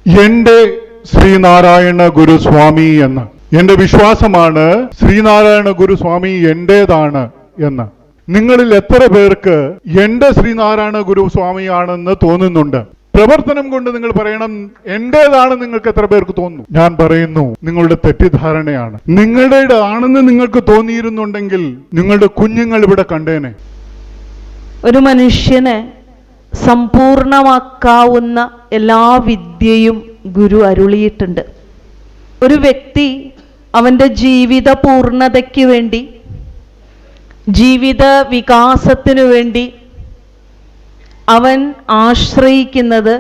എൻ്റെ ശ്രീനാരായണ ഗുരുസ്വാമി എന്ന്. എൻ്റെ വിശ്വാസമാണ് ശ്രീനാരായണ ഗുരുസ്വാമി എൻ്റേതാണ് എന്ന്. നിങ്ങളിൽ എത്ര പേർക്ക് എൻ്റെ ശ്രീനാരായണ ഗുരുസ്വാമിയാണെന്ന് തോന്നുന്നുണ്ട്? പ്രവർത്തനം കൊണ്ട് നിങ്ങൾ പറയണം എന്റേതാണ്. നിങ്ങൾക്ക് എത്ര പേർക്ക് തോന്നുന്നു? ഞാൻ പറയുന്നു, നിങ്ങളുടെ തെറ്റിദ്ധാരണയാണ്. നിങ്ങളുടെ ആണെന്ന് നിങ്ങൾക്ക് തോന്നിയിരുന്നുണ്ടെങ്കിൽ നിങ്ങളുടെ കുഞ്ഞുങ്ങൾ ഇവിടെ കണ്ടേനെ. ഒരു മനുഷ്യനെ സമ്പൂർണമാക്കാവുന്ന എല്ലാ വിദ്യയും ഗുരു അരുളിയിട്ടുണ്ട്. ഒരു വ്യക്തി അവൻ്റെ ജീവിത പൂർണ്ണതയ്ക്ക് വേണ്ടി, ജീവിത വികാസത്തിനു വേണ്ടി അവൻ ആശ്രയിക്കുന്നത്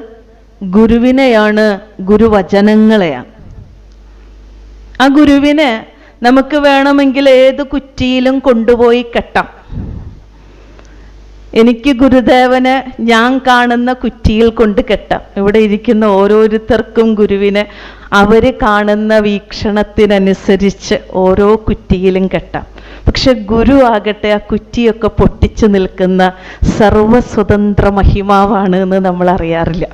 ഗുരുവിനെയാണ്, ഗുരുവചനങ്ങളെയാണ്. ആ ഗുരുവിനെ നമുക്ക് വേണമെങ്കിൽ ഏത് കുറ്റിയിലും കൊണ്ടുപോയി കെട്ടാം. എനിക്ക് ഗുരുദേവനെ ഞാൻ കാണുന്ന കുറ്റിയിൽ കൊണ്ട് കെട്ടാം. ഇവിടെ ഇരിക്കുന്ന ഓരോരുത്തർക്കും ഗുരുവിനെ അവർ കാണുന്ന വീക്ഷണത്തിനനുസരിച്ച് ഓരോ കുറ്റിയിലും കെട്ടാം. പക്ഷെ ഗുരു ആകട്ടെ ആ കുറ്റിയൊക്കെ പൊട്ടിച്ചു നിൽക്കുന്ന സർവസ്വതന്ത്ര മഹിമാവാണ് എന്ന് നമ്മൾ അറിയാറില്ല.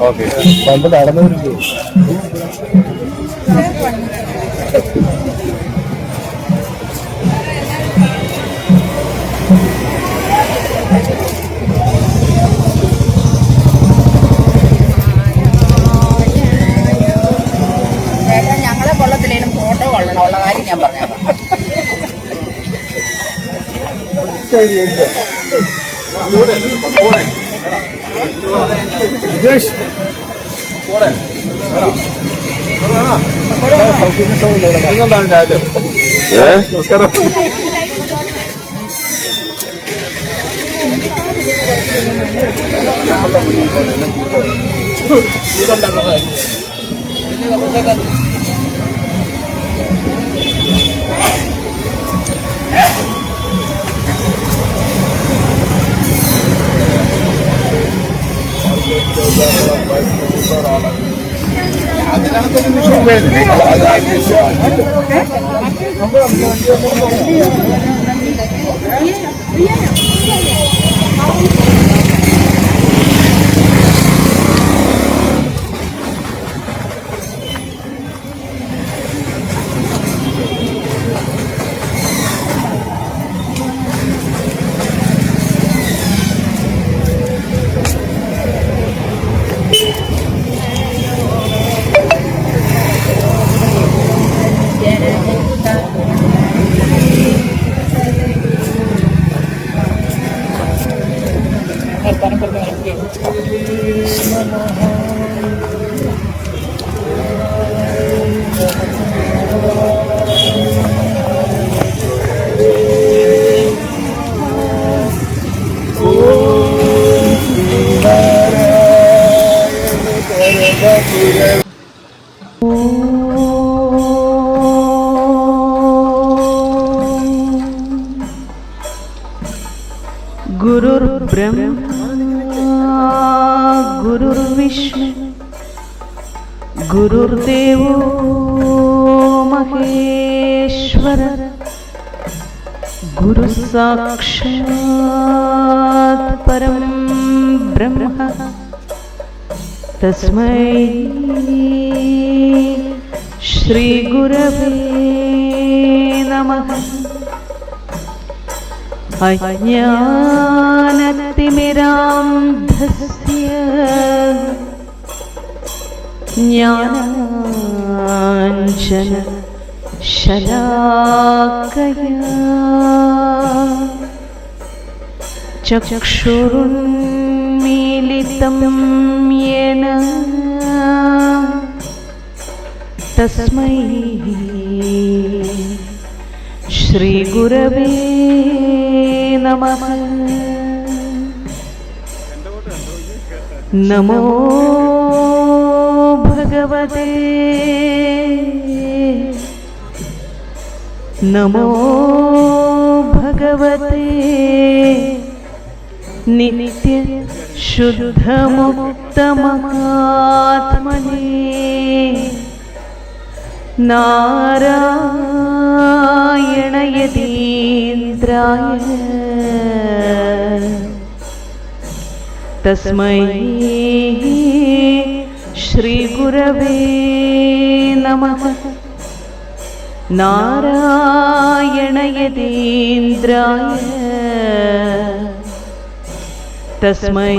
ഓക്കെ പണ്ട് നടന്നവരില്ലേ? ഞങ്ങളെ കൊള്ളത്തില്ലേലും എഴുതണമുള്ള കാര്യം ഞാൻ പറഞ്ഞേക്കാം. गुरुर्ब्रह्मा गुरुर्विष्णु गुरुर्देवो महेश्वर गुरुसाक्षात् परं ब्रह्म तस्मै श्री गुरवे नमः। अज्ञानतिमिरान्धस्य ज्ञानाञ्जनशलाकया चक्षुरुन्मीलितं येन तस्मै श्रीगुरवे नमः। नमो भगवते नमो भगवते नित्य शुद्ध मुक्त महात्मने नारायण यतीन्द्राय तस्मै श्री गुरवे नमः। नारायण यतीन्द्राय तस्मै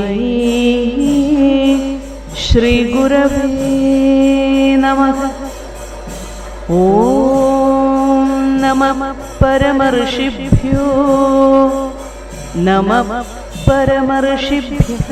श्री गुरवे नमः। ॐ नमः परमर्षिभ्यो नमः परमर्षिभ्यः।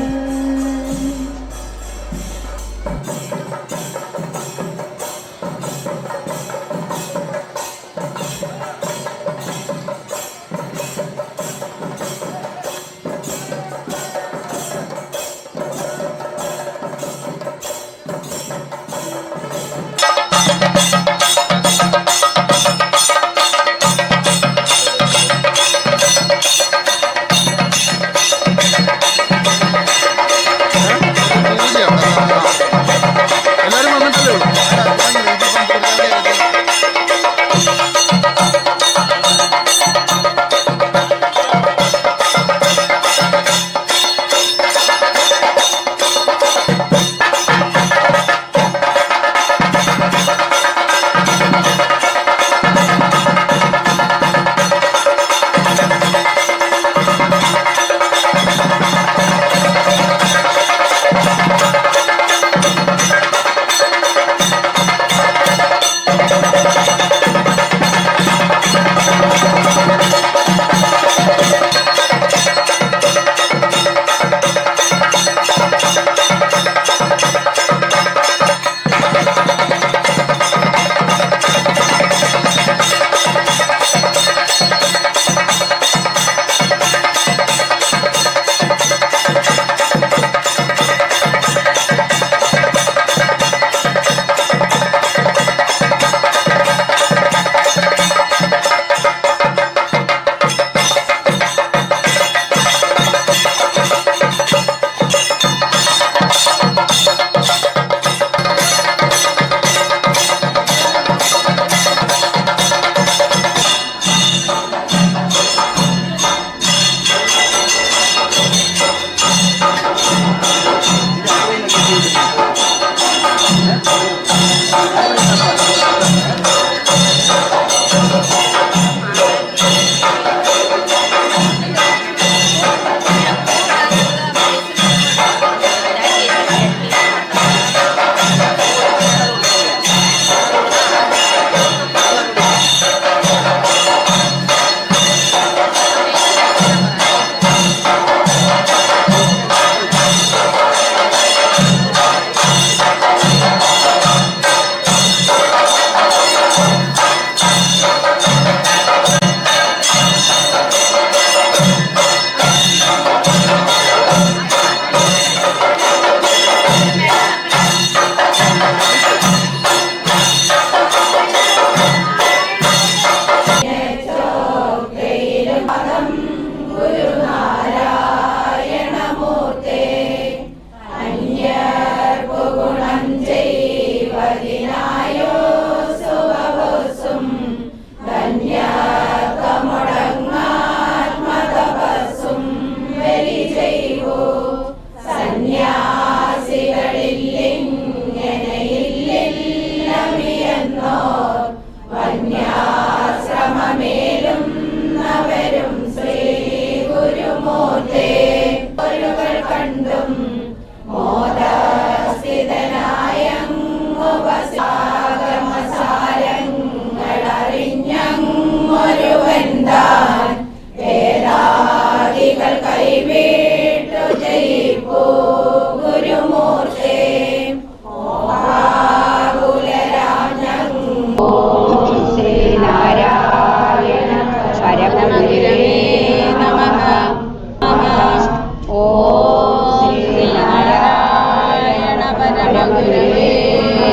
പരമഗുരുവേ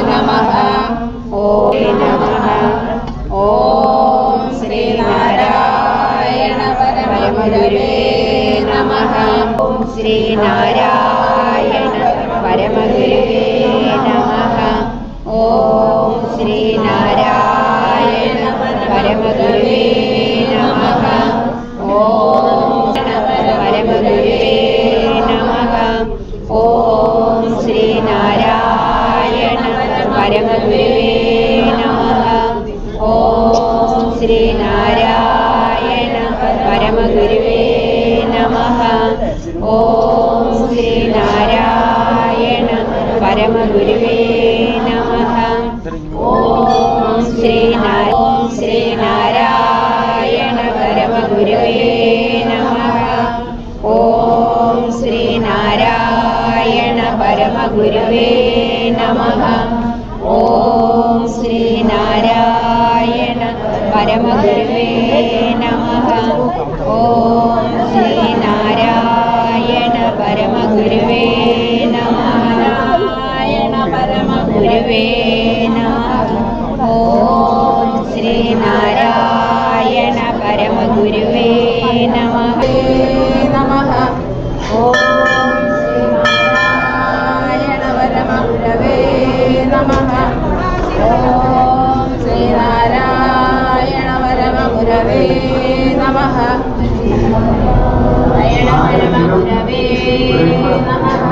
നമഃ. ഓം നമഃ. ഓം ശ്രീനാരായണ പരമഗുരുവേ നമഃ. ഓം ശ്രീനാരായണ പരമഗുരുവേ നമഃ. ഓം ശ്രീനാരായണ പരമഗുരുവേ നമഃ. ഓം പരമഗുരുവേ നമഃ. ഓം ശ്രീനാരായണ പരമഗുരുവേ നമഃ. ഓം ശ്രീനാരായണ പരമഗുരുവേ നമഃ. ഓം ശ്രീനാരായണ പരമഗുരുവേ നമഃ. ഓം ശ്രീനാരായണ പരമഗുരുവേ നമഃ. ഓം ശ്രീനാരായണ പരമഗുരുവേ നമഃ. ഓം ശ്രീനാരായണ പരമഗുരുവേ നമഃ. ഓം ശ്രീനാരായണ പരമഗുരുവേ നമഃ. പരമഗുരുവേ നമഃ. ഓം ശ്രീനാരായണ പരമഗുരുവേ നമഃ. ഓം ശ്രീനാരായണ പരമഗുരുവേ നമഃ.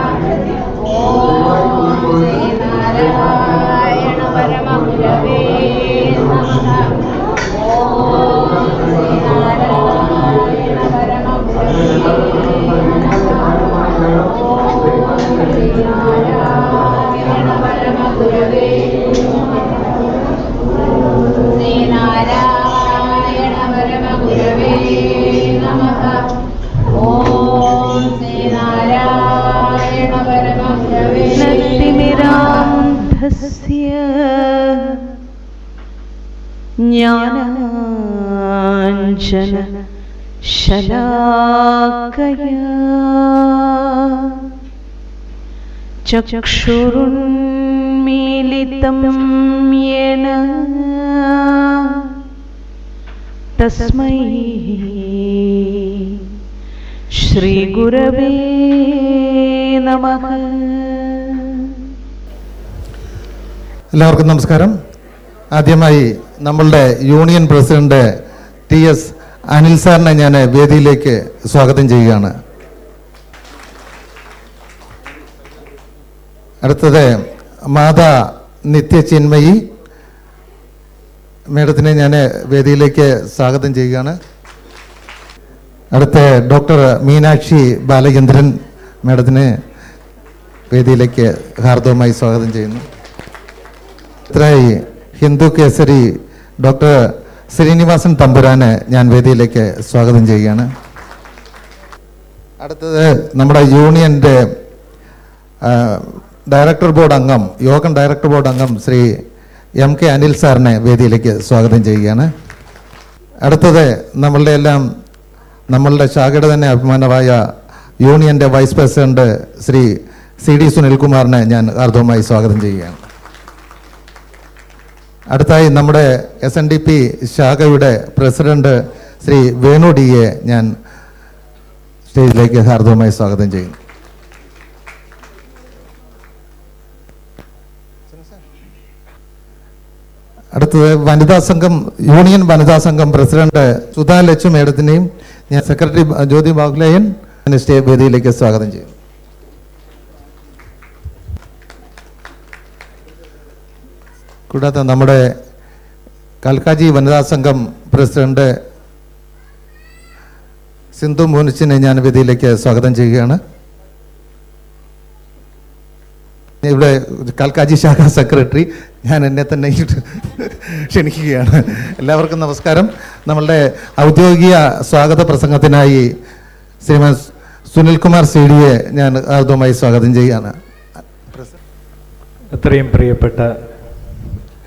ഓം ശ്രീനാരായണ പരമഗുരുവേ നമഃ. പരമഗുരുവേ നമഃ. ഓം ശ്രീനാരായണ പരമഗുരുവേ നമഃ. ഓം ശ്രീനാരായണ പരമഗുരുവേ നമഃ. ഓം ശ്രീനാരായണ പരമഗുരുവേ നത്തിമിരാന്ധസ്യ ജ്ഞാനാഞ്ജന ശലാകയാ ചക്ഷുരുന്മീലിതം യേന തസ്മൈ ശ്രീഗുരവേ നമഃ. എല്ലാവർക്കും നമസ്കാരം. ആദ്യമായി നമ്മളുടെ യൂണിയൻ പ്രസിഡന്റ് TS അനിൽ സാറിനെ ഞാൻ വേദിയിലേക്ക് സ്വാഗതം ചെയ്യുകയാണ്. അടുത്തത് മാതാ നിത്യചിന്മയി മേഡത്തിനെ ഞാൻ വേദിയിലേക്ക് സ്വാഗതം ചെയ്യുകയാണ്. അടുത്ത ഡോക്ടർ മീനാക്ഷി ബാലചന്ദ്രൻ മേഡത്തിന് വേദിയിലേക്ക് ഹാർദവമായി സ്വാഗതം ചെയ്യുന്നു. ഇത്രയായി ഹിന്ദു കേസരി ഡോക്ടർ ശ്രീനിവാസൻ തമ്പുരാനെ ഞാൻ വേദിയിലേക്ക് സ്വാഗതം ചെയ്യുകയാണ്. അടുത്തത് നമ്മുടെ യൂണിയൻ്റെ ഡയറക്ടർ ബോർഡ് അംഗം, യോഗം ഡയറക്ടർ ബോർഡ് അംഗം ശ്രീ MK അനിൽ സാറിനെ വേദിയിലേക്ക് സ്വാഗതം ചെയ്യുകയാണ്. അടുത്തത് നമ്മളുടെ ശാഖയുടെ തന്നെ അഭിമാനമായ യൂണിയൻ്റെ വൈസ് പ്രസിഡന്റ് ശ്രീ CD സുനിൽകുമാറിനെ ഞാൻ ഹാർദവമായി സ്വാഗതം ചെയ്യുകയാണ്. അടുത്തായി നമ്മുടെ SNDP ശാഖയുടെ പ്രസിഡന്റ് ശ്രീ വേണു DA ഞാൻ സ്റ്റേജിലേക്ക് ഹാർദവമായി സ്വാഗതം ചെയ്യുന്നു. അടുത്തത് യൂണിയൻ വനിതാ സംഘം പ്രസിഡന്റ് സുധാ ലച്ചു മേഡത്തിനെയും ഞാൻ സെക്രട്ടറി ജ്യോതി ബാഗ്ലേയൻ സ്റ്റേജ് വേദിയിലേക്ക് സ്വാഗതം ചെയ്യുന്നു. കൂടാതെ നമ്മുടെ കൽക്കാജി വനിതാ സംഘം പ്രസിഡന്റ് സിന്ധു മോനിച്ചിനെ ഞാൻ വേദിയിലേക്ക് സ്വാഗതം ചെയ്യുകയാണ്. ഇവിടെ കൽക്കാജി ശാഖ സെക്രട്ടറി ഞാൻ എന്നെ തന്നെ ക്ഷണിക്കുകയാണ്. എല്ലാവർക്കും നമസ്കാരം. നമ്മളുടെ ഔദ്യോഗിക സ്വാഗത പ്രസംഗത്തിനായി ശ്രീമാൻ സുനിൽകുമാർ CDയെ ഞാൻ ആദ്യമായി സ്വാഗതം ചെയ്യുകയാണ്. അത്രയും പ്രിയപ്പെട്ട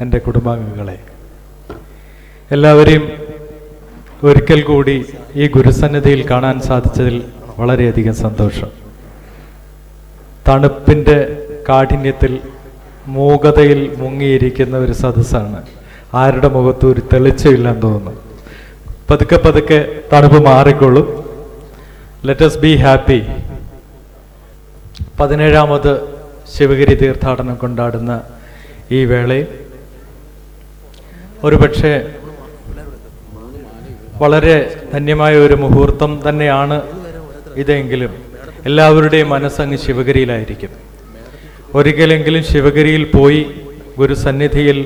എൻ്റെ കുടുംബാംഗങ്ങളെ, എല്ലാവരെയും ഒരിക്കൽ കൂടി ഈ ഗുരുസന്നിധിയിൽ കാണാൻ സാധിച്ചതിൽ വളരെയധികം സന്തോഷം. തണുപ്പിൻ്റെ കാഠിന്യത്തിൽ മൂകതയിൽ മുങ്ങിയിരിക്കുന്ന ഒരു സദസ്സാണ്. ആരുടെ മുഖത്തും ഒരു തെളിച്ചമില്ലെന്ന് തോന്നുന്നു. പതുക്കെ പതുക്കെ തണുപ്പ് മാറിക്കൊള്ളും. Let us be happy. 17ാമത് ശിവഗിരി തീർത്ഥാടനം കൊണ്ടാടുന്ന ഈ വേളയിൽ ഒരുപക്ഷെ വളരെ ധന്യമായ ഒരു മുഹൂർത്തം തന്നെയാണ് ഇതെങ്കിലും എല്ലാവരുടെയും മനസ്സങ്ങ് ശിവഗിരിയിലായിരിക്കും. ഒരിക്കലെങ്കിലും ശിവഗിരിയിൽ പോയി ഗുരുസന്നിധിയിൽ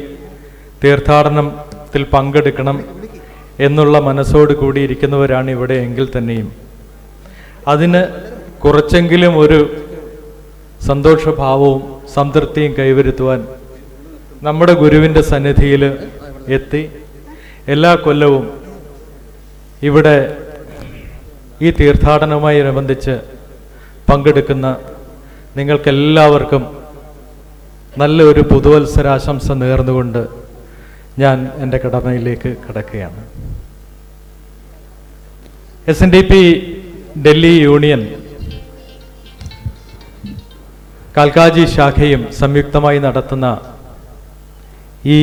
തീർത്ഥാടനത്തിൽ പങ്കെടുക്കണം എന്നുള്ള മനസ്സോട് കൂടിയിരിക്കുന്നവരാണ് ഇവിടെ എങ്കിൽ തന്നെയും അതിന് കുറച്ചെങ്കിലും ഒരു സന്തോഷഭാവവും സംതൃപ്തിയും കൈവരുത്തുവാൻ നമ്മുടെ ഗുരുവിൻ്റെ സന്നിധിയിൽ എത്തി എല്ലാ കൊല്ലവും ഇവിടെ ഈ തീർത്ഥാടനവുമായി അനുബന്ധിച്ച് പങ്കെടുക്കുന്ന നിങ്ങൾക്കെല്ലാവർക്കും നല്ലൊരു പുതുവത്സരാശംസ നേർന്നുകൊണ്ട് ഞാൻ എൻ്റെ കടമയിലേക്ക് കടക്കുകയാണ്. SNDP ഡൽഹി യൂണിയൻ കാൽക്കാജി ശാഖയും സംയുക്തമായി നടത്തുന്ന ഈ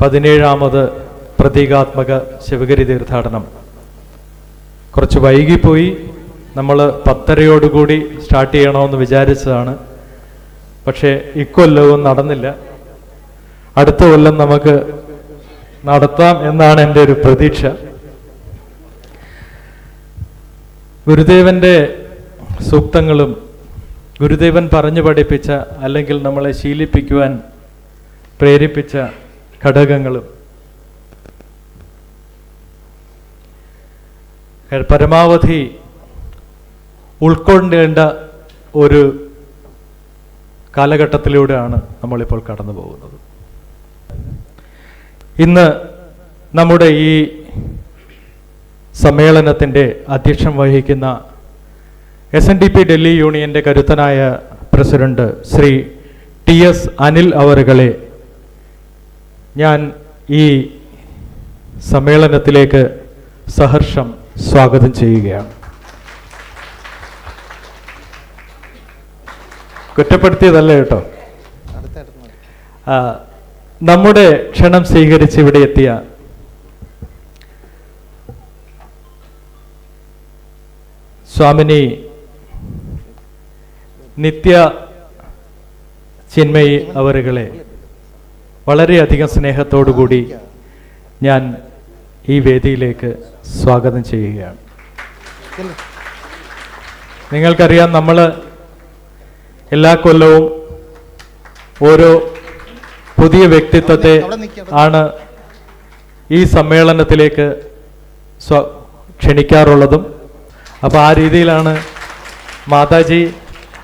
17ാമത് പ്രതീകാത്മക ശിവഗിരി തീർത്ഥാടനം കുറച്ച് വൈകിപ്പോയി. നമ്മൾ 10:30 സ്റ്റാർട്ട് ചെയ്യണമെന്ന് വിചാരിച്ചതാണ്. പക്ഷേ ഇക്കൊല്ലവും നടന്നില്ല. അടുത്ത കൊല്ലം നമുക്ക് നടത്താം എന്നാണ് എൻ്റെ ഒരു പ്രതീക്ഷ. ഗുരുദേവൻ്റെ സൂക്തങ്ങളും ഗുരുദേവൻ പറഞ്ഞു പഠിപ്പിച്ച അല്ലെങ്കിൽ നമ്മളെ ശീലിപ്പിക്കുവാൻ പ്രേരിപ്പിച്ച ഘടകങ്ങളും പരമാവധി ഉൾക്കൊണ്ടേണ്ട ഒരു കാലഘട്ടത്തിലൂടെയാണ് നമ്മളിപ്പോൾ കടന്നു പോകുന്നത്. ഇന്ന് നമ്മുടെ ഈ സമ്മേളനത്തിൻ്റെ അധ്യക്ഷം വഹിക്കുന്ന SNDP ഡൽഹി യൂണിയൻ്റെ കരുത്തനായ പ്രസിഡന്റ് ശ്രീ TS അനിൽ അവറുകളെ ഞാൻ ഈ സമ്മേളനത്തിലേക്ക് സഹർഷം സ്വാഗതം ചെയ്യുകയാണ്. കുറ്റപ്പെടുത്തിയതല്ല കേട്ടോ. നമ്മുടെ ക്ഷണം സ്വീകരിച്ച് ഇവിടെ എത്തിയ സ്വാമിനി നിത്യ ചിന്മയി അവരുകളെ വളരെയധികം സ്നേഹത്തോടുകൂടി ഞാൻ ഈ വേദിയിലേക്ക് സ്വാഗതം ചെയ്യുകയാണ്. നിങ്ങൾക്കറിയാം, നമ്മൾ എല്ലാ കൊല്ലവും ഓരോ പുതിയ വ്യക്തിത്വത്തെ ആണ് ഈ സമ്മേളനത്തിലേക്ക് ക്ഷണിക്കാറുള്ളതും. അപ്പോൾ ആ രീതിയിലാണ് മാതാജി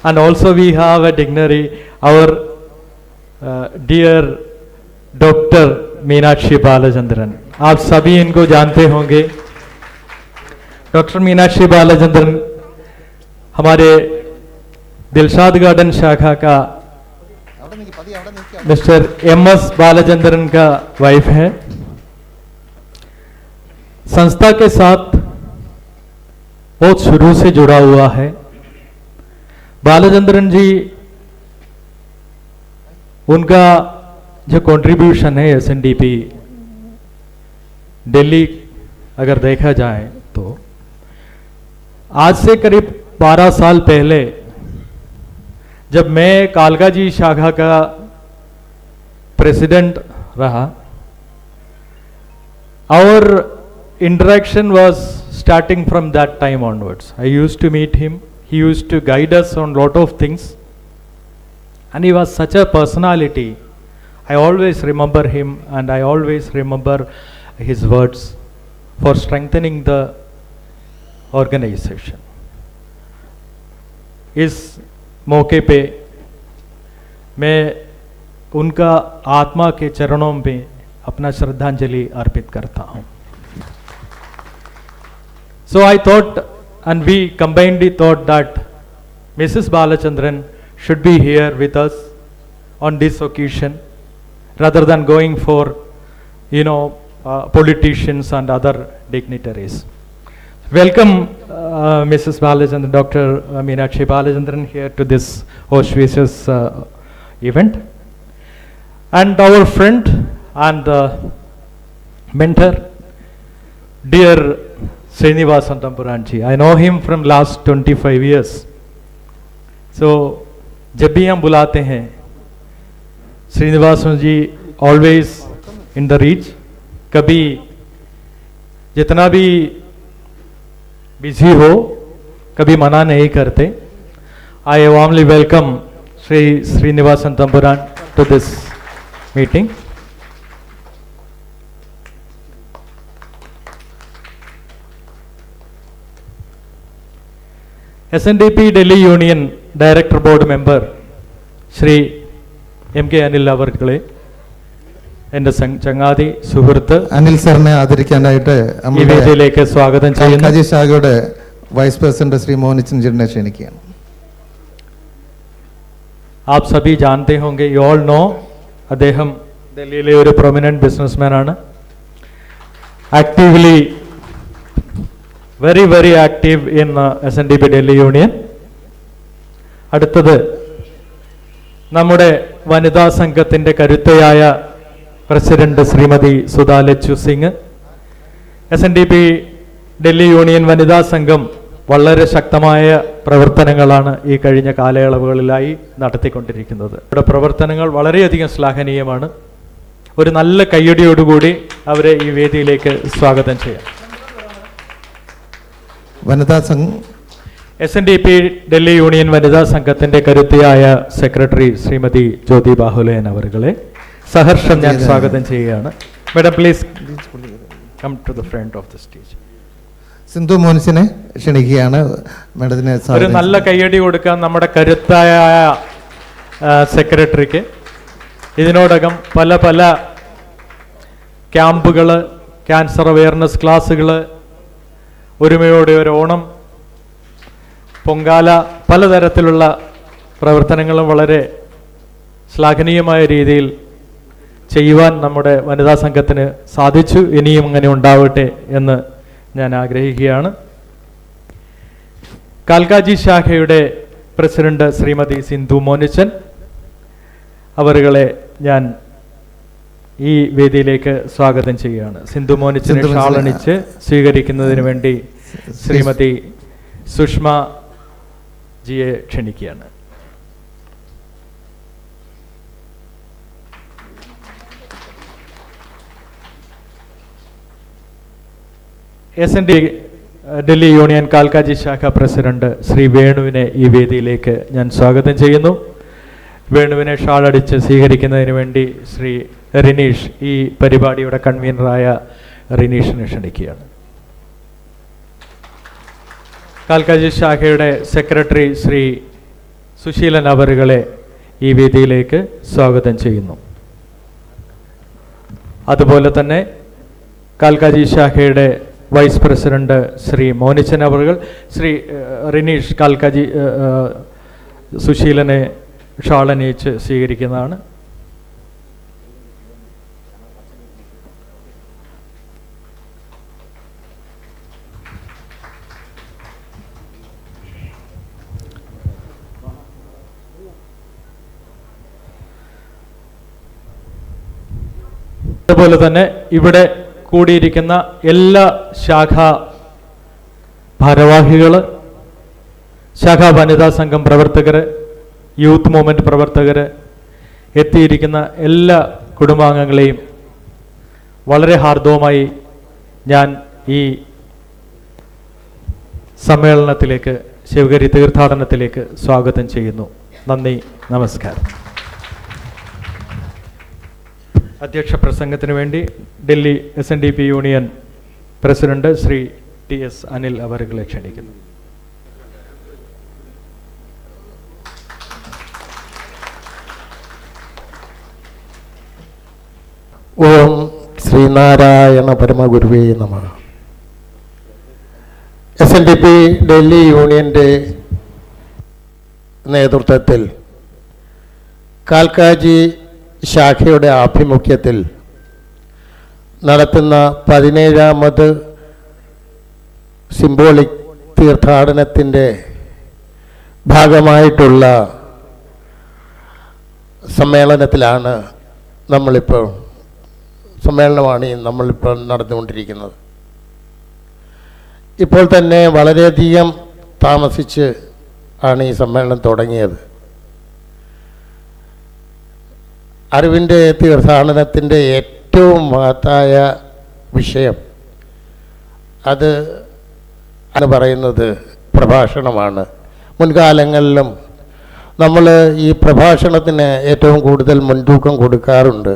and also we have a dignitary അവർ डियर डॉक्टर मीनाक्षी बालाचंद्रन. आप सभी इनको जानते होंगे. डॉक्टर मीनाक्षी बालाचंद्रन हमारे दिलशाद गार्डन शाखा का मिस्टर MS बालाचंद्रन का वाइफ है. संस्था के साथ बहुत शुरू से जुड़ा हुआ है. बालाचंद्रन जी, उनका जो कंट्रीब्यूशन है SNDP दिल्ली अगर देखा जाए तो आज से करीब 12 साल पहले जब मैं कालकाजी शाखा का प्रेसिडेंट रहा, our interaction was starting from that time onwards. I used to meet him. He used to guide us on lot of things. And he was such a personality. I always remember him, and I always remember his words for strengthening the organization. इस मौके पे मैं उनका आत्मा के चरणों में अपना श्रद्धांजलि अर्पित करता हूँ. So I thought, and we combined the thought that Mrs. Balachandran should be here with us on this occasion rather than going for, politicians and other dignitaries. Welcome Mrs. Balachandran, Dr. Meenakshi Balachandran here to this auspicious event. and our friend and mentor, dear Srinivasan Tampuranji. I know him from last 25 years. So, जब भी हम बुलाते हैं, श्रीनिवासन जी always in the reach. कभी जितना भी busy हो, कभी मना नहीं करते. I warmly welcome Sri Srinivasan Tampuran to this meeting. SNDP Delhi Union Director Board Member Shri M.K. Anil അവർകളെ, എൻ്റെ ചങ്ങാതി സുഹൃത്ത്, അനിൽ സാറിനെ ആദരിക്കാനായിട്ട് ഈ വേദിയിലേക്ക് സ്വാഗതം ചെയ്യുന്നു. കാൽക്കാജി ശാഖയുടെ വൈസ് പ്രസിഡന്റ് ശ്രീ മോഹനിച്ചൻ ജിറിനെ ക്ഷണിക്കുകയാണ്. आप सभी जानते होंगे, you all know, അദ്ദേഹം ഡൽഹിയിലെ ഒരു പ്രൊമിനന്റ് ബിസിനസ്മാൻ ആണ്. Actively very active in SNDP Delhi Union. അടുത്തത് നമ്മുടെ വനിതാ സംഘത്തിന്റെ കരുത്തയായ president Shrimati Sudha Lachu Singh. SNDP Delhi union വനിതാ സംഘം വളരെ ശക്തമായ പ്രവർത്തനങ്ങളാണ് ഈ കഴിഞ്ഞ കാലയളവുകളിലായി നടത്തിക്കൊണ്ടിരിക്കുന്നത്. ഇവിടെ പ്രവർത്തനങ്ങൾ വളരെയധികം ശ്ലാഘനീയമാണ്. ഒരു നല്ല കയ്യടിയോടുകൂടി അവരെ ഈ വേദിയിലേക്ക് സ്വാഗതം ചെയ്യാം. വനിതാ സംഘം SNDP ഡൽഹി യൂണിയൻ വനിതാ സംഘത്തിന്റെ കരുത്തിയായ സെക്രട്ടറി ശ്രീമതി ജ്യോതി ബാഹുലയൻ അവരുകളെ സഹർഷം ഞാൻ സ്വാഗതം ചെയ്യുകയാണ്. Madam please come to the front of the stage. Sindhu മോനിസിനെ ക്ഷണിക്കുകയാണ്. മാഡത്തിനെ ഒരു നല്ല കയ്യടി കൊടുക്കാൻ നമ്മുടെ കരുത്തായ സെക്രട്ടറിക്ക്. ഇതിനോടകം പല ക്യാമ്പുകൾ, ക്യാൻസർ അവയർനെസ് ക്ലാസ്സുകൾ, ഒരുമയോടെ ഒരു ഓണം, പൊങ്കാല, പലതരത്തിലുള്ള പ്രവർത്തനങ്ങളും വളരെ ശ്ലാഘനീയമായ രീതിയിൽ ചെയ്യുവാൻ നമ്മുടെ വനിതാ സംഘത്തിന് സാധിച്ചു. ഇനിയും അങ്ങനെ ഉണ്ടാവട്ടെ എന്ന് ഞാൻ ആഗ്രഹിക്കുകയാണ്. കാൽക്കാജി ശാഖയുടെ പ്രസിഡന്റ് ശ്രീമതി സിന്ധു മോനിച്ചൻ അവരുകളെ ഞാൻ ഈ വേദിയിലേക്ക് സ്വാഗതം ചെയ്യുകയാണ്. സിന്ധു മോനിച്ചനെ ഷാളണിച്ച് സ്വീകരിക്കുന്നതിന് വേണ്ടി ശ്രീമതി സുഷ്മ ജിയെ ക്ഷണിക്കുകയാണ്. SND ഡൽഹി യൂണിയൻ കാൽക്കാജി ശാഖ പ്രസിഡന്റ് ശ്രീ വേണുവിനെ ഈ വേദിയിലേക്ക് ഞാൻ സ്വാഗതം ചെയ്യുന്നു. വേണുവിനെ ഷാളടിച്ച് സ്വീകരിക്കുന്നതിന് വേണ്ടി ശ്രീ റിനീഷ്, ഈ പരിപാടിയുടെ കൺവീനറായ റിനീഷിനെ ക്ഷണിക്കുകയാണ്. കാൽക്കാജി ശാഖയുടെ സെക്രട്ടറി ശ്രീ സുശീലൻ അവരുകളെ ഈ വേദിയിലേക്ക് സ്വാഗതം ചെയ്യുന്നു. അതുപോലെ തന്നെ കാൽക്കാജി ശാഖയുടെ വൈസ് പ്രസിഡന്റ് ശ്രീ മോനിച്ചൻ അവറുകൾ, ശ്രീ റിനീഷ് കാൽക്കാജി സുശീലനെ ഷാളണിയിച്ച് സ്വീകരിക്കുന്നതാണ്. അതുപോലെ തന്നെ ഇവിടെ കൂടിയിരിക്കുന്ന എല്ലാ ശാഖാ ഭാരവാഹികൾ, ശാഖാ വനിതാ സംഘം പ്രവർത്തകർ, യൂത്ത് മൂവ്മെൻറ്റ് പ്രവർത്തകർ, എത്തിയിരിക്കുന്ന എല്ലാ കുടുംബാംഗങ്ങളെയും വളരെ ഹാർദവമായി ഞാൻ ഈ സമ്മേളനത്തിലേക്ക്, ശിവഗിരി തീർത്ഥാടനത്തിലേക്ക് സ്വാഗതം ചെയ്യുന്നു. നന്ദി, നമസ്കാരം. അധ്യക്ഷ പ്രസംഗത്തിന് വേണ്ടി Delhi SNDP union president Shri TS Anil അവരുകളെ ക്ഷണിക്കുന്നു. ഓം ശ്രീനാരായണ പരമഗുരുവേ നമഃ. SNDP ഡൽഹി യൂണിയൻ്റെ നേതൃത്വത്തിൽ കാൽക്കാജി ശാഖയുടെ ആഭിമുഖ്യത്തിൽ നടത്തുന്ന 17ാമത് സിംബോളിക് തീർത്ഥാടനത്തിൻ്റെ ഭാഗമായിട്ടുള്ള സമ്മേളനത്തിലാണ് നമ്മളിപ്പോൾ സമ്മേളനമാണ് നമ്മളിപ്പോൾ നടന്നുകൊണ്ടിരിക്കുന്നത്. ഇപ്പോൾ തന്നെ വളരെയധികം താമസിച്ച് ആണ് ഈ സമ്മേളനം തുടങ്ങിയത്. അറിവിൻ്റെ തീർത്ഥാടനത്തിൻ്റെ ഏറ്റവും മഹത്തായ വിഷയം അത് എന്ന് പറയുന്നത് പ്രഭാഷണമാണ്. മുൻകാലങ്ങളിലും നമ്മൾ ഈ പ്രഭാഷണത്തിന് ഏറ്റവും കൂടുതൽ മുൻതൂക്കം കൊടുക്കാറുണ്ട്.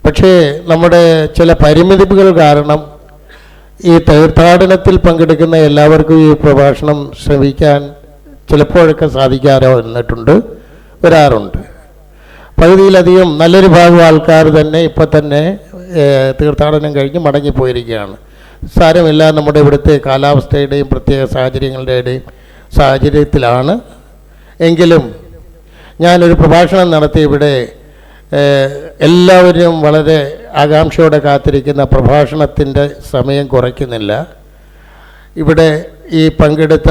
പക്ഷേ നമ്മുടെ ചില പരിമിതികൾ കാരണം ഈ തീർത്ഥാടനത്തിൽ പങ്കെടുക്കുന്ന എല്ലാവർക്കും ഈ പ്രഭാഷണം ശ്രവിക്കാൻ ചിലപ്പോഴൊക്കെ സാധിക്കാതെ വരാറുണ്ട്. പകുതിയിലധികം നല്ലൊരു ഭാഗം ആൾക്കാർ തന്നെ ഇപ്പം തന്നെ തീർത്ഥാടനം കഴിഞ്ഞ് മടങ്ങിപ്പോയിരിക്കുകയാണ്. സാരമില്ല, നമ്മുടെ ഇവിടുത്തെ കാലാവസ്ഥയുടെയും പ്രത്യേക സാഹചര്യത്തിലാണ്. എങ്കിലും ഞാനൊരു പ്രഭാഷണം നടത്തി ഇവിടെ എല്ലാവരും വളരെ ആകാംക്ഷയോടെ കാത്തിരിക്കുന്ന പ്രഭാഷണത്തിൻ്റെ സമയം കുറയ്ക്കുന്നില്ല. ഇവിടെ ഈ പങ്കെടുത്ത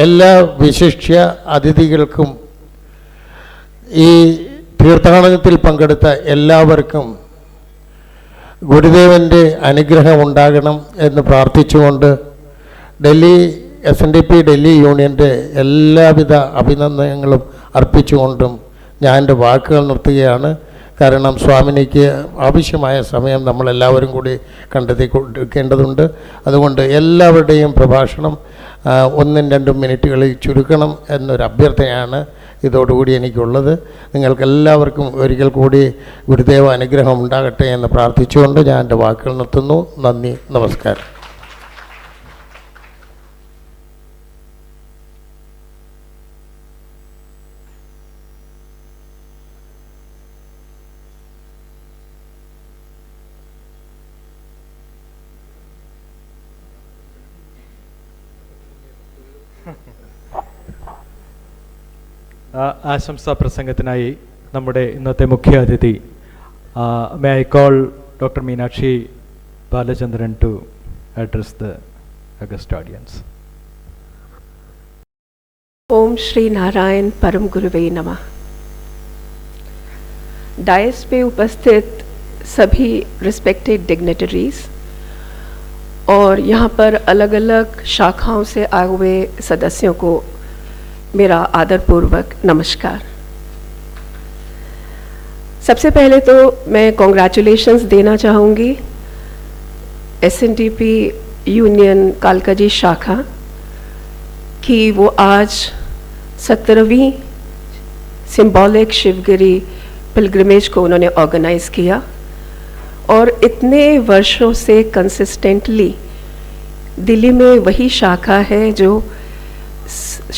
എല്ലാ വിശിഷ്യ അതിഥികൾക്കും ഈ തീർത്ഥാടനത്തിൽ പങ്കെടുത്ത എല്ലാവർക്കും ഗുരുദേവൻ്റെ അനുഗ്രഹം ഉണ്ടാകണം എന്ന് പ്രാർത്ഥിച്ചുകൊണ്ട് ഡൽഹി SNDP ഡൽഹി യൂണിയൻ്റെ എല്ലാവിധ അഭിനന്ദനങ്ങളും അർപ്പിച്ചുകൊണ്ടും ഞാൻ എൻ്റെ വാക്കുകൾ നിർത്തുകയാണ്. കാരണം സ്വാമിനിക്ക് ആവശ്യമായ സമയം നമ്മളെല്ലാവരും കൂടി കണ്ടെത്തി കൊടുക്കേണ്ടതുണ്ട്. അതുകൊണ്ട് എല്ലാവരുടെയും പ്രഭാഷണം 1-2 മിനിറ്റുകളിൽ ചുരുക്കണം എന്നൊരു അഭ്യർത്ഥനയാണ് ഇതോടുകൂടി എനിക്കുള്ളത്. നിങ്ങൾക്കെല്ലാവർക്കും ഒരിക്കൽ കൂടി ഗുരുദേവ അനുഗ്രഹം ഉണ്ടാകട്ടെ എന്ന് പ്രാർത്ഥിച്ചുകൊണ്ട് ഞാൻ എൻ്റെ വാക്കുകൾ നിർത്തുന്നു. നന്ദി, നമസ്കാരം. ആശംസാ പ്രസംഗത്തിനായി നമ്മുടെ ഇന്നത്തെ മുഖ്യ അതിഥി may I call doctor Meenakshi Balachandran to address the august audience. ओम श्री नारायण परम गुरुवे नमः. डायस पे उपस्थित सभी रिस्पेक्टेड डिग्नेटरीज और यहाँ पर अलग अलग शाखाओं से आए हुए सदस्यों को मेरा आदरपूर्वक नमस्कार. सबसे पहले तो मैं कॉन्ग्रेचुलेशंस देना चाहूँगी SNDP यूनियन कालकाजी शाखा कि वो आज 17वीं सिंबॉलिक शिवगिरी पिलग्रिमेज को उन्होंने ऑर्गेनाइज़ किया और इतने वर्षों से कंसिस्टेंटली दिल्ली में वही शाखा है जो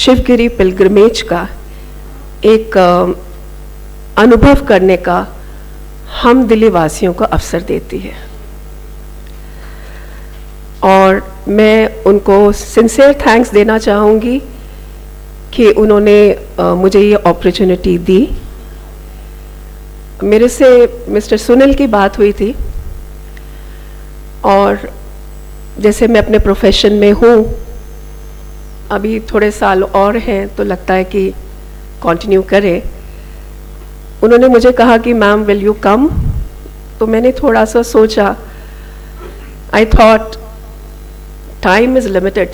शिवगिरी पिलग्रिमेज का एक अनुभव करने का हम दिल्ली वासियों को अवसर देती है. और मैं उनको सिंसियर थैंक्स देना चाहूँगी कि उन्होंने मुझे ये अपॉर्चुनिटी दी. मेरे से मिस्टर सुनील की बात हुई थी और जैसे मैं अपने प्रोफेशन में हूँ, अभी थोड़े साल और हैं तो लगता है कि कंटिन्यू करें. उन्होंने मुझे कहा कि मैम विल यू कम, तो मैंने थोड़ा सा सोचा. I thought time is limited,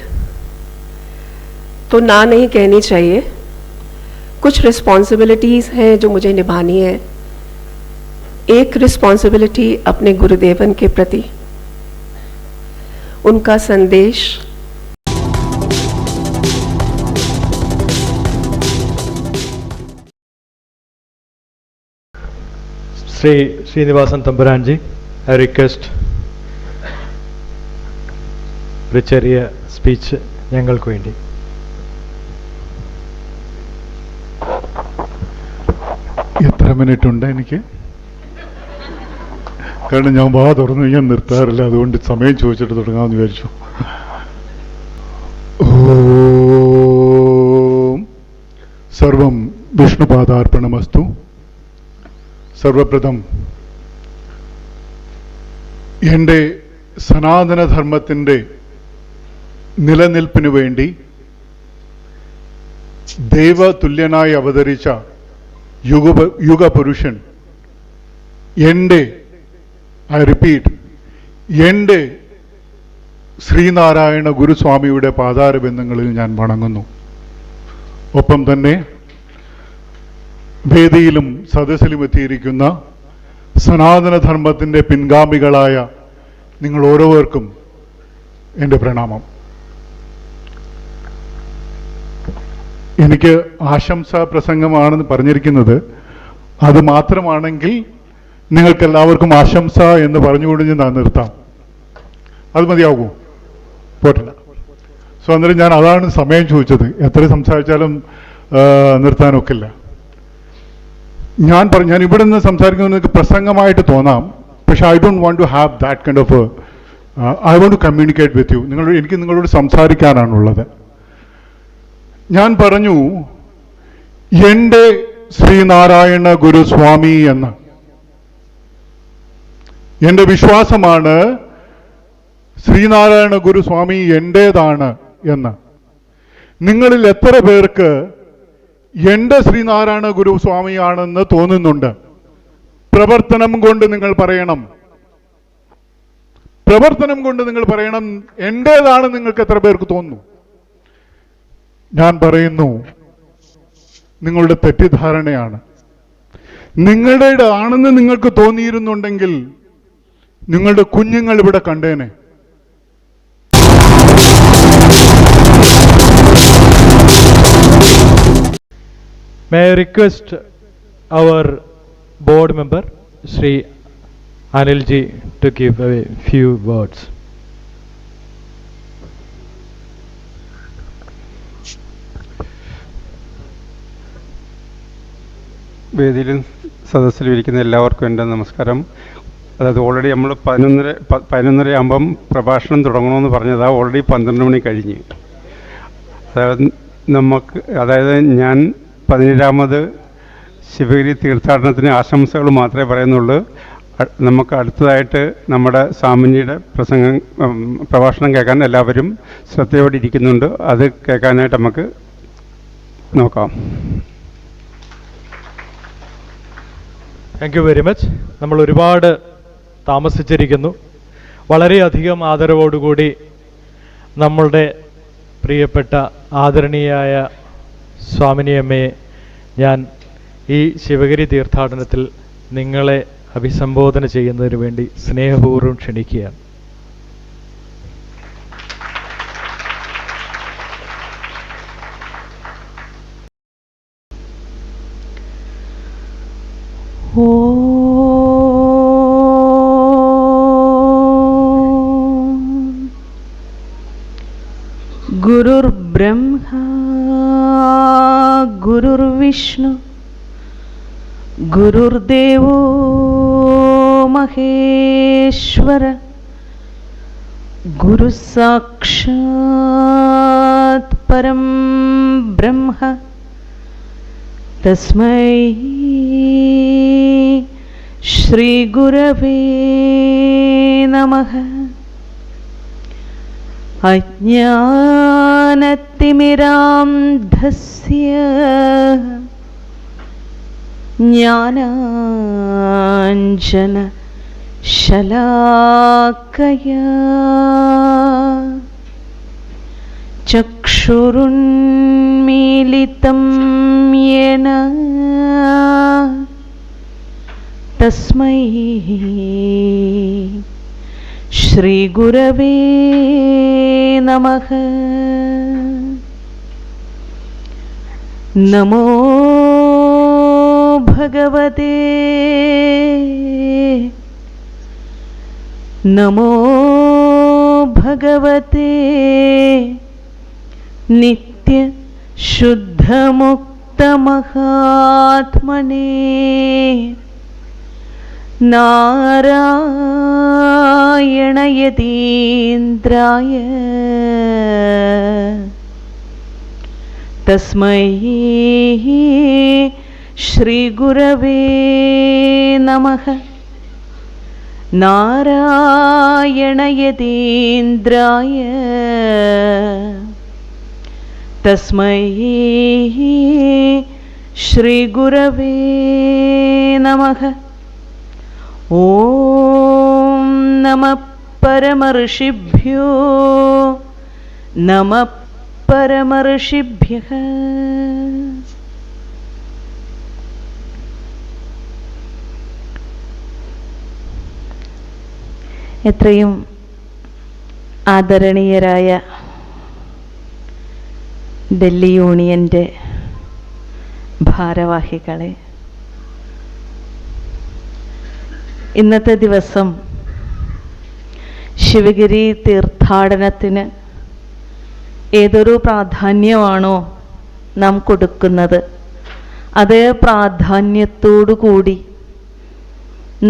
तो ना नहीं कहनी चाहिए. कुछ रिस्पॉन्सिबिलिटीज़ हैं जो मुझे निभानी है. एक रिस्पॉन्सिबिलिटी अपने गुरुदेवन के प्रति, उनका संदेश, श्री श्रीनिवासन तंबुरान जी, I request ഒരു ചെറിയ സ്പീച്ച് ഞങ്ങൾക്ക് വേണ്ടി. എത്ര മിനിറ്റ് ഉണ്ട് എനിക്ക്? കാരണം ഞാൻ വാ തുറന്നു ഞാൻ നിർത്താറില്ല, അതുകൊണ്ട് സമയം ചോദിച്ചിട്ട് തുടങ്ങാമെന്ന് വിചാരിച്ചു. ഓം സർവം വിഷ്ണുപാദാർപ്പണമസ്തു. സർവപ്രഥം എൻ്റെ സനാതനധർമ്മത്തിൻ്റെ നിലനിൽപ്പിനു വേണ്ടി ദൈവതുല്യനായി അവതരിച്ച യുഗപുരുഷൻ ഐ റിപ്പീറ്റ്, എൻ്റെ ശ്രീനാരായണ ഗുരുസ്വാമിയുടെ പാതാരബന്ധങ്ങളിൽ ഞാൻ വണങ്ങുന്നു. ഒപ്പം തന്നെ വേദിയിലും സദസ്സിലും എത്തിയിരിക്കുന്ന സനാതനധർമ്മത്തിൻ്റെ പിൻഗാമികളായ നിങ്ങൾ ഓരോരുവർക്കും എൻ്റെ പ്രണാമം. എനിക്ക് ആശംസാ പ്രസംഗമാണെന്ന് പറഞ്ഞിരിക്കുന്നത്, അത് മാത്രമാണെങ്കിൽ നിങ്ങൾക്കെല്ലാവർക്കും ആശംസ എന്ന് പറഞ്ഞുകൊണ്ട് ഞാൻ നിർത്താം. അത് മതിയാകൂ? പോട്ടില്ല. സോ അന്നേരം ഞാൻ അതാണ് സമയം ചോദിച്ചത്. എത്ര സംസാരിച്ചാലും നിർത്താനൊക്കില്ല. ഞാൻ ഇവിടെ നിന്ന് സംസാരിക്കുന്നത് നിങ്ങൾക്ക് പ്രസംഗമായിട്ട് തോന്നാം, പക്ഷെ I don't want to have that kind of I want to communicate with you. എനിക്ക് നിങ്ങളോട് സംസാരിക്കാനാണുള്ളത്. ഞാൻ പറഞ്ഞു എൻ്റെ ശ്രീനാരായണ ഗുരുസ്വാമി എന്ന്. എൻ്റെ വിശ്വാസമാണ് ശ്രീനാരായണ ഗുരുസ്വാമി എൻ്റേതാണ് എന്ന്. നിങ്ങളിൽ എത്ര പേർക്ക് എൻ്റെ ശ്രീനാരായണ ഗുരുസ്വാമിയാണെന്ന് തോന്നുന്നുണ്ട്? പ്രവർത്തനം കൊണ്ട് നിങ്ങൾ പറയണം. പ്രവർത്തനം കൊണ്ട് നിങ്ങൾ പറയണം എൻ്റേതാണ് നിങ്ങൾക്ക് എത്ര പേർക്ക് തോന്നുന്നു? ഞാൻ പറയുന്നു, നിങ്ങളുടെ തെറ്റിദ്ധാരണയാണ്. നിങ്ങളുടെ ആണെന്ന് നിങ്ങൾക്ക് തോന്നിയിരുന്നുണ്ടെങ്കിൽ നിങ്ങളുടെ കുഞ്ഞുങ്ങൾ ഇവിടെ കണ്ടേനെ. May I request our board member, Sri Anil ji, to give a few words. വേദിയിലും സദസ്സിലും ഇരിക്കുന്ന എല്ലാവർക്കും എൻ്റെ നമസ്കാരം. അതായത് ഓൾറെഡി നമ്മൾ 11:30 ആകുമ്പം പ്രഭാഷണം തുടങ്ങണമെന്ന് പറഞ്ഞതാണ്. ഓൾറെഡി 12 മണി കഴിഞ്ഞ്. അതായത് ഞാൻ 17ാമത് ശിവഗിരി തീർത്ഥാടനത്തിന് ആശംസകൾ മാത്രമേ പറയുന്നുള്ളൂ. നമുക്ക് അടുത്തതായിട്ട് നമ്മുടെ സ്വാമിജിയുടെ പ്രഭാഷണം കേൾക്കാൻ എല്ലാവരും ശ്രദ്ധയോടെ ഇരിക്കുന്നുണ്ട്. അത് കേൾക്കാനായിട്ട് നമുക്ക് നോക്കാം. Thank you very much. നമ്മൾ ഒരുപാട് താമസിച്ചിരിക്കുന്നു. വളരെയധികം ആദരവോടുകൂടി നമ്മളുടെ പ്രിയപ്പെട്ട ആദരണീയായ സ്വാമിനിയമ്മയെ ഞാൻ ഈ ശിവഗിരി തീർത്ഥാടനത്തിൽ നിങ്ങളെ അഭിസംബോധന ചെയ്യുന്നതിന് വേണ്ടി സ്നേഹപൂർവ്വം ക്ഷണിക്കുകയാണ്. ഗുരുർബ്രഹ്മാ ഗുരുർവിഷ്ണു ഗുരുർദേവോ മഹേശ്വര ഗുരുസാക്ഷാത് പരം ബ്രഹ്മ തസ്മൈ ശ്രീ ഗുരവേ നമഃ. അജ്ഞാനതിമിരാന്ധസ്യ ജ്ഞാനാഞ്ജന ശലാകയാ ചക്ഷുരുന്മീലിതം യേന തസ്മൈ ശ്രീ ഗുരവേ നമഃ. നമോ ഭഗവതേ നമോ ഭഗവതേ നിത്യ ശുദ്ധമുക്തമഹാത്മനേ നാരായണയതീന്ദ്രായ തസ്മൈ ശ്രീ ഗുരവേ നമഃ. നാരായണയതീന്ദ്രായ തസ്മൈ ശ്രീ ഗുരവേ നമഃ. ഓം നമഃ പരമർഷിഭ്യോ നമഃ പരമർഷിഭ്യഃ. എത്രയും ആദരണീയരായ ഡൽഹി യൂണിയൻ്റെ ഭാരവാഹികളെ, ഇന്നത്തെ ദിവസം ശിവഗിരി തീർത്ഥാടനത്തിന് ഏതൊരു പ്രാധാന്യമാണോ നാം കൊടുക്കുന്നത്, അതേ പ്രാധാന്യത്തോടു കൂടി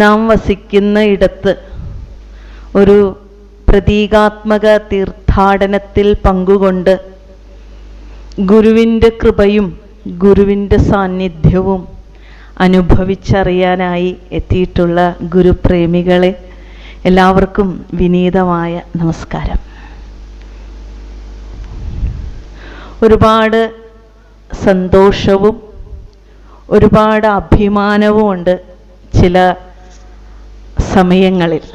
നാം വസിക്കുന്ന ഇടത്ത് ഒരു പ്രതീകാത്മക തീർത്ഥാടനത്തിൽ പങ്കുകൊണ്ട് ഗുരുവിൻ്റെ കൃപയും ഗുരുവിൻ്റെ സാന്നിധ്യവും അനുഭവിച്ചറിയാനായി എത്തിയിട്ടുള്ള ഗുരുപ്രേമികളെ, എല്ലാവർക്കും വിനീതമായ നമസ്കാരം. ഒരുപാട് സന്തോഷവും ഒരുപാട് അഭിമാനവും ഉണ്ട് ചില സമയങ്ങളിൽ.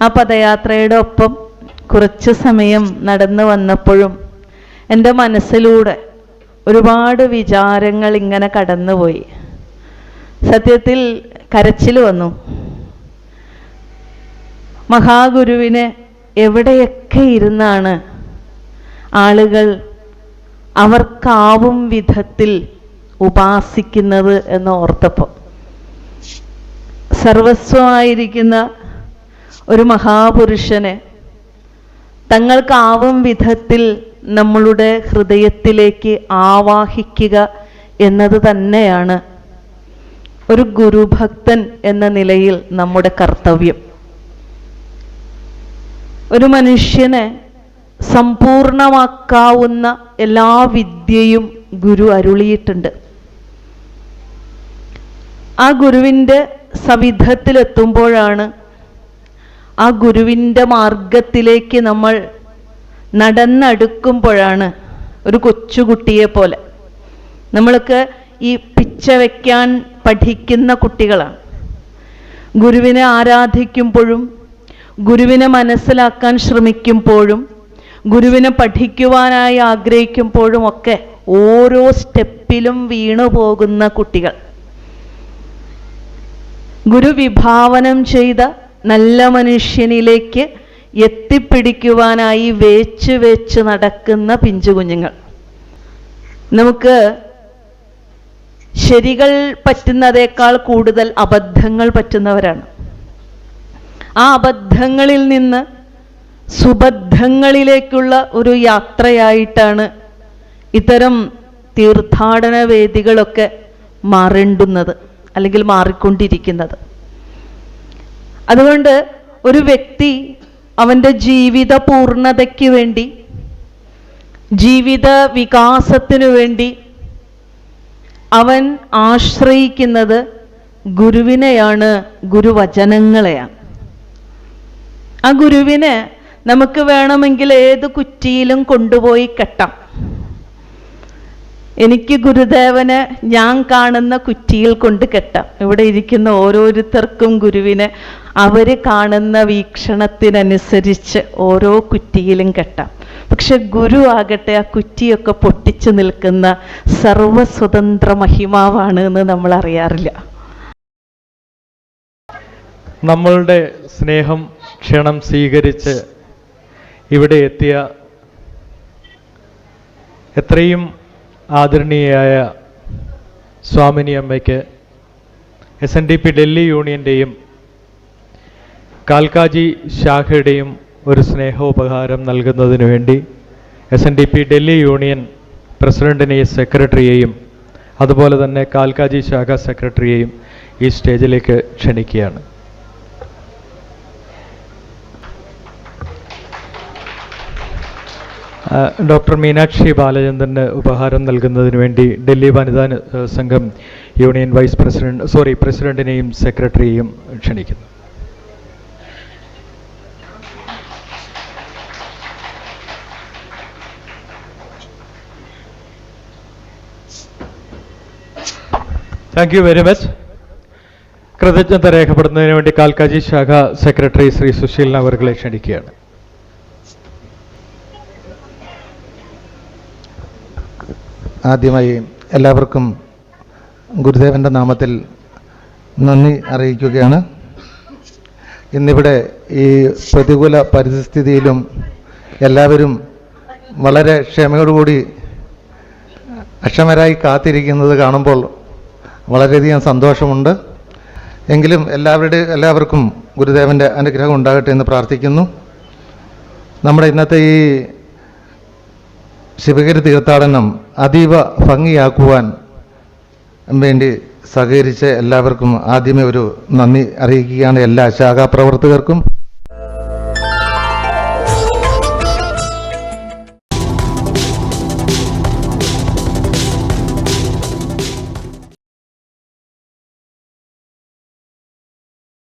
ആ പദയാത്രയുടെ ഒപ്പം കുറച്ച് സമയം നടന്നു വന്നപ്പോഴും എൻ്റെ മനസ്സിലൂടെ ഒരുപാട് വിചാരങ്ങൾ ഇങ്ങനെ കടന്നുപോയി. സത്യത്തിൽ കരച്ചിൽ വന്നു. മഹാഗുരുവിനെ എവിടെയൊക്കെ ഇരുന്നാണ് ആളുകൾ അവർക്കാവും വിധത്തിൽ ഉപാസിക്കുന്നത് എന്ന് ഓർത്തപ്പോൾ, സർവസ്വമായിരിക്കുന്ന ഒരു മഹാപുരുഷനെ തങ്ങൾക്കാവും വിധത്തിൽ നമ്മളുടെ ഹൃദയത്തിലേക്ക് ആവാഹിക്കുക എന്നത് തന്നെയാണ് ഒരു ഗുരുഭക്തൻ എന്ന നിലയിൽ നമ്മുടെ കർത്തവ്യം. ഒരു മനുഷ്യനെ സമ്പൂർണമാക്കാവുന്ന എല്ലാ വിദ്യയും ഗുരു അരുളിയിട്ടുണ്ട്. ആ ഗുരുവിൻ്റെ സവിധത്തിലെത്തുമ്പോഴാണ്, ആ ഗുരുവിൻ്റെ മാർഗത്തിലേക്ക് നമ്മൾ നടന്നടുക്കുമ്പോഴാണ്, ഒരു കൊച്ചുകുട്ടിയെ പോലെ നമ്മൾക്ക് ഈ പിച്ച വയ്ക്കാൻ പഠിക്കുന്ന കുട്ടികളാണ്. ഗുരുവിനെ ആരാധിക്കുമ്പോഴും ഗുരുവിനെ മനസ്സിലാക്കാൻ ശ്രമിക്കുമ്പോഴും ഗുരുവിനെ പഠിക്കുവാനായി ആഗ്രഹിക്കുമ്പോഴും ഒക്കെ ഓരോ സ്റ്റെപ്പിലും വീണു പോകുന്ന കുട്ടികൾ. ഗുരു വിഭാവനം ചെയ്ത നല്ല മനുഷ്യനിലേക്ക് എത്തിപ്പിടിക്കുവാനായി വേച്ച് വേച്ച് നടക്കുന്ന പിഞ്ചു കുഞ്ഞുങ്ങൾ. നമുക്ക് ശരികൾ പറ്റുന്നതേക്കാൾ കൂടുതൽ അബദ്ധങ്ങൾ പറ്റുന്നവരാണ്. ആ അബദ്ധങ്ങളിൽ നിന്ന് സുബദ്ധങ്ങളിലേക്കുള്ള ഒരു യാത്രയായിട്ടാണ് ഇത്തരം തീർത്ഥാടന വേദികളൊക്കെ മാറേണ്ടുന്നത്, അല്ലെങ്കിൽ മാറിക്കൊണ്ടിരിക്കുന്നത്. അതുകൊണ്ട് ഒരു വ്യക്തി അവൻ്റെ ജീവിത പൂർണ്ണതയ്ക്ക് വേണ്ടി, ജീവിത വികാസത്തിനു വേണ്ടി അവൻ ആശ്രയിക്കുന്നത് ഗുരുവിനെയാണ്, ഗുരുവചനങ്ങളെയാണ്. ആ ഗുരുവിനെ നമുക്ക് വേണമെങ്കിൽ ഏത് കുറ്റിയിലും കൊണ്ടുപോയി കെട്ടാം. എനിക്ക് ഗുരുദേവനെ ഞാൻ കാണുന്ന കുറ്റിയിൽ കൊണ്ട് കെട്ടാം. ഇവിടെ ഇരിക്കുന്ന ഓരോരുത്തർക്കും ഗുരുവിനെ അവർ കാണുന്ന വീക്ഷണത്തിനനുസരിച്ച് ഓരോ കുറ്റിയിലും കെട്ടാം. പക്ഷെ ഗുരു ആകട്ടെ ആ കുറ്റിയൊക്കെ പൊട്ടിച്ചു നിൽക്കുന്ന സർവസ്വതന്ത്ര മഹിമാവാണ് എന്ന് നമ്മൾ അറിയാറില്ല. നമ്മളുടെ സ്നേഹം ക്ഷണം സ്വീകരിച്ച് ഇവിടെ എത്തിയ എത്രയും ആദരണീയായ സ്വാമിനി അമ്മയ്ക്ക് SNDP ഡൽഹി യൂണിയൻ്റെയും കാൽക്കാജി ശാഖയുടെയും ഒരു സ്നേഹോപഹാരം നൽകുന്നതിന് വേണ്ടി SNDP ഡൽഹി യൂണിയൻ പ്രസിഡന്റിനെയും സെക്രട്ടറിയെയും അതുപോലെ തന്നെ കാൽക്കാജി ശാഖ സെക്രട്ടറിയെയും ഈ സ്റ്റേജിലേക്ക് ക്ഷണിക്കുകയാണ്. ഡോക്ടർ മീനാക്ഷി ബാലചന്ദ്രന് ഉപഹാരം നൽകുന്നതിന് വേണ്ടി ഡൽഹി വനിതാ സംഘം യൂണിയൻ പ്രസിഡന്റിനെയും സെക്രട്ടറിയെയും ക്ഷണിക്കുന്നു. Thank you very much. കൃതജ്ഞത രേഖപ്പെടുന്നതിന് വേണ്ടി കാൽക്കാജി ശാഖ സെക്രട്ടറി ശ്രീ സുശീലൻ അവർകളെ ക്ഷണിക്കുകയാണ്. ആദ്യമായി എല്ലാവർക്കും ഗുരുദേവൻ്റെ നാമത്തിൽ നന്ദി അറിയിക്കുകയാണ്. ഇന്നിവിടെ ഈ പ്രതികൂല പരിസ്ഥിതിയിലും എല്ലാവരും വളരെ ക്ഷമയോടുകൂടി അക്ഷമരായി കാത്തിരിക്കുന്നത് കാണുമ്പോൾ വളരെയധികം സന്തോഷമുണ്ട്. എങ്കിലും എല്ലാവർക്കും ഗുരുദേവൻ്റെ അനുഗ്രഹം ഉണ്ടാകട്ടെ എന്ന് പ്രാർത്ഥിക്കുന്നു. നമ്മുടെ ഇന്നത്തെ ഈ ശിവഗിരി തീർത്ഥാടനം അതീവ ഭംഗിയാക്കുവാൻ വേണ്ടി സഹകരിച്ച് എല്ലാവർക്കും ആദ്യമേ ഒരു നന്ദി അറിയിക്കുകയാണ്, എല്ലാ ശാഖാപ്രവർത്തകർക്കും.